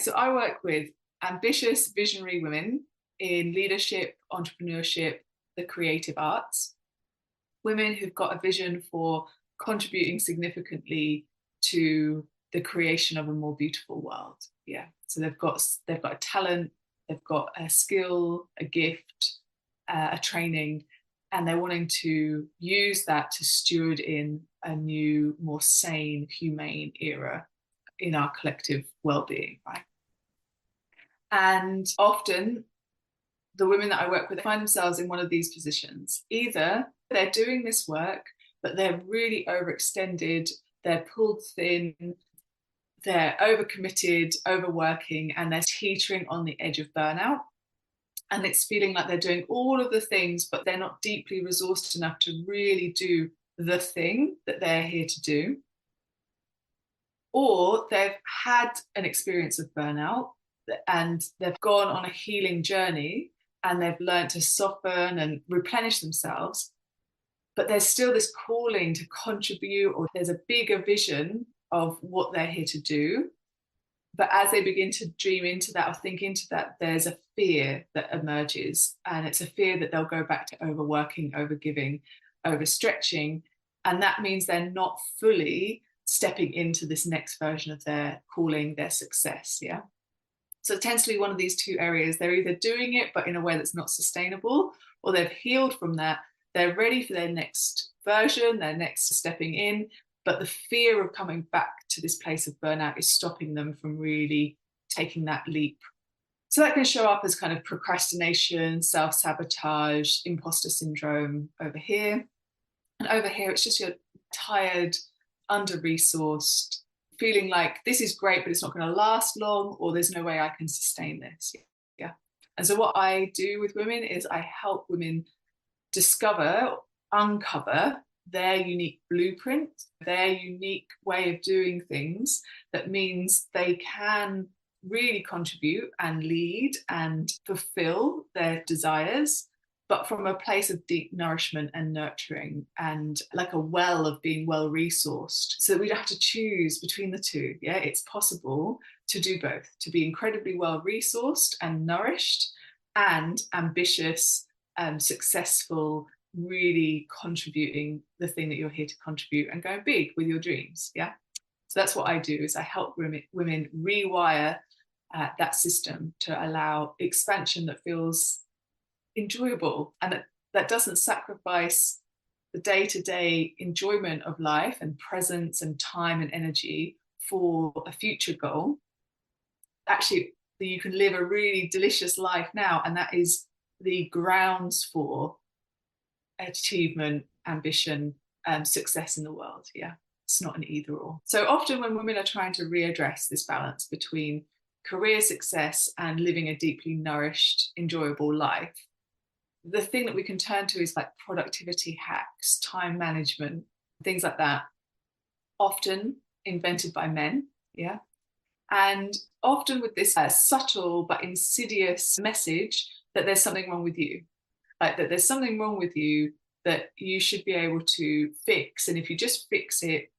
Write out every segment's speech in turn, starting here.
So I work with ambitious, visionary women in leadership, entrepreneurship, the creative arts, women who've got a vision for contributing significantly to the creation of a more beautiful world. Yeah. So they've got a talent, they've got a skill, a gift, a training, and they're wanting to use that to steward in a new, more sane, humane era in our collective well-being, right? And often the women that I work with find themselves in one of these positions. Either they're doing this work, but they're really overextended, they're pulled thin, they're overcommitted, overworking, and they're teetering on the edge of burnout. And it's feeling like they're doing all of the things, but they're not deeply resourced enough to really do the thing that they're here to do. Or they've had an experience of burnout and they've gone on a healing journey and they've learned to soften and replenish themselves, but there's still this calling to contribute, or there's a bigger vision of what they're here to do. But as they begin to dream into that or think into that, there's a fear that emerges, and it's a fear that they'll go back to overworking, overgiving, overstretching, and that means they're not fully stepping into this next version of their calling, their success. Yeah. So it tends to be one of these two areas. They're either doing it, but in a way that's not sustainable, or they've healed from that. They're ready for their next version, their next stepping in, but the fear of coming back to this place of burnout is stopping them from really taking that leap. So that can show up as kind of procrastination, self-sabotage, imposter syndrome over here. And over here, it's just you're tired, under-resourced, feeling like this is great, but it's not going to last long, or there's no way I can sustain this. Yeah. And so what I do with women is I help women discover, uncover their unique blueprint, their unique way of doing things that means they can really contribute and lead and fulfill their desires, but from a place of deep nourishment and nurturing, and like a well of being well resourced, so that we don't have to choose between the two. Yeah, it's possible to do both, to be incredibly well resourced and nourished, and ambitious, successful, really contributing the thing that you're here to contribute and going big with your dreams. Yeah. So that's what I do, is I help women rewire that system to allow expansion that feels enjoyable, and that doesn't sacrifice the day-to-day enjoyment of life and presence and time and energy for a future goal. Actually, you can live a really delicious life now, and that is the grounds for achievement, ambition, success in the world. Yeah, it's not an either or. So often when women are trying to readdress this balance between career success and living a deeply nourished, enjoyable life, the thing that we can turn to is like productivity hacks, time management, things like that, often invented by men. Yeah. And often with this subtle but insidious message that there's something wrong with you, like that there's something wrong with you that you should be able to fix. And if you just fix it,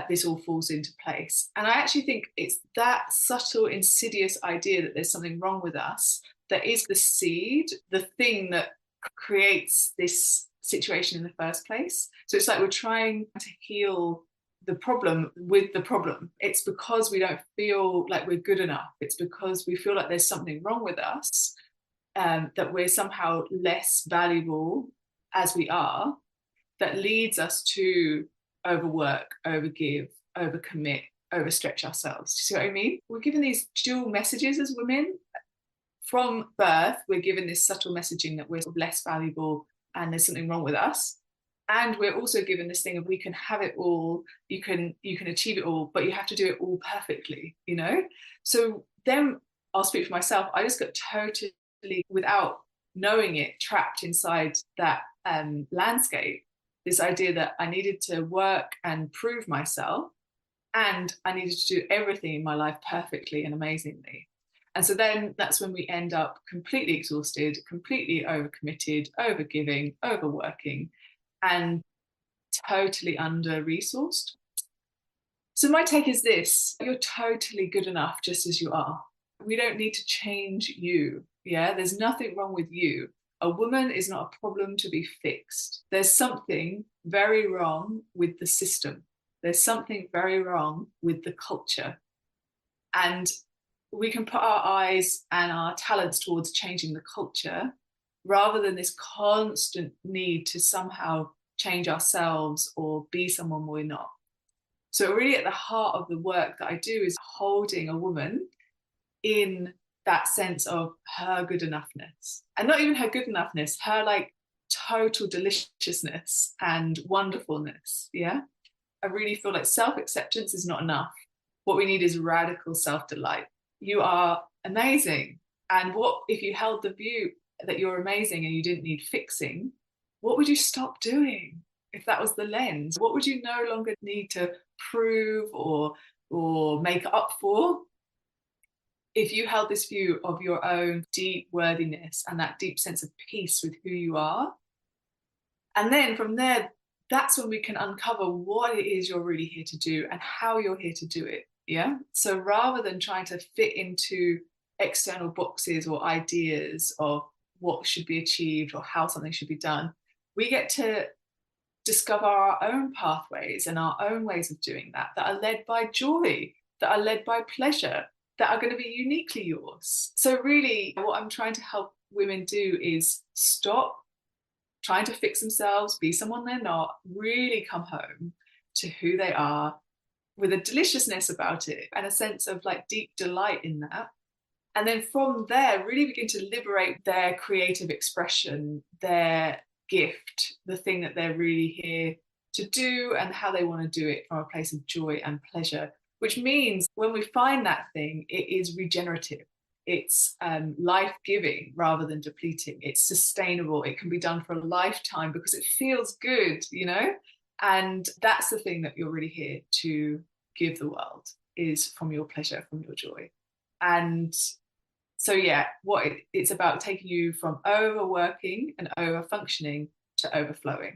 this all falls into place. And I actually think it's that subtle, insidious idea that there's something wrong with us that is the seed, the thing that creates this situation in the first place. So it's like we're trying to heal the problem with the problem. It's because we don't feel like we're good enough. It's because we feel like there's something wrong with us, that we're somehow less valuable as we are, that leads us to overwork, overgive, overcommit, overstretch ourselves. Do you see what I mean? We're given these dual messages as women. From birth, we're given this subtle messaging that we're less valuable and there's something wrong with us. And we're also given this thing of we can have it all, you can achieve it all, but you have to do it all perfectly, you know? So then I'll speak for myself. I just got totally, without knowing it, trapped inside that landscape. This idea that I needed to work and prove myself, and I needed to do everything in my life perfectly and amazingly. And so then that's when we end up completely exhausted, completely overcommitted, overgiving, overworking, and totally under-resourced. So my take is this: you're totally good enough just as you are. We don't need to change you. Yeah, there's nothing wrong with you. A woman is not a problem to be fixed. There's something very wrong with the system. There's something very wrong with the culture. And we can put our eyes and our talents towards changing the culture rather than this constant need to somehow change ourselves or be someone we're not. So, really, at the heart of the work that I do is holding a woman in that sense of her good enoughness, and not even her good enoughness, her like total deliciousness and wonderfulness. Yeah. I really feel like self acceptance is not enough. What we need is radical self delight. You are amazing. And what if you held the view that you're amazing and you didn't need fixing? What would you stop doing if that was the lens? What would you no longer need to prove or make up for? If you held this view of your own deep worthiness and that deep sense of peace with who you are, and then from there, that's when we can uncover what it is you're really here to do and how you're here to do it. Yeah. So rather than trying to fit into external boxes or ideas of what should be achieved or how something should be done, we get to discover our own pathways and our own ways of doing that are led by joy, that are led by pleasure, that are going to be uniquely yours. So, really, what I'm trying to help women do is stop trying to fix themselves, be someone they're not, really come home to who they are with a deliciousness about it and a sense of like deep delight in that. And then from there, really begin to liberate their creative expression, their gift, the thing that they're really here to do and how they want to do it from a place of joy and pleasure, which means when we find that thing, it is regenerative. It's life-giving rather than depleting. It's sustainable. It can be done for a lifetime because it feels good, you know? And that's the thing that you're really here to give the world, is from your pleasure, from your joy. And so, yeah, it's about taking you from overworking and over functioning to overflowing.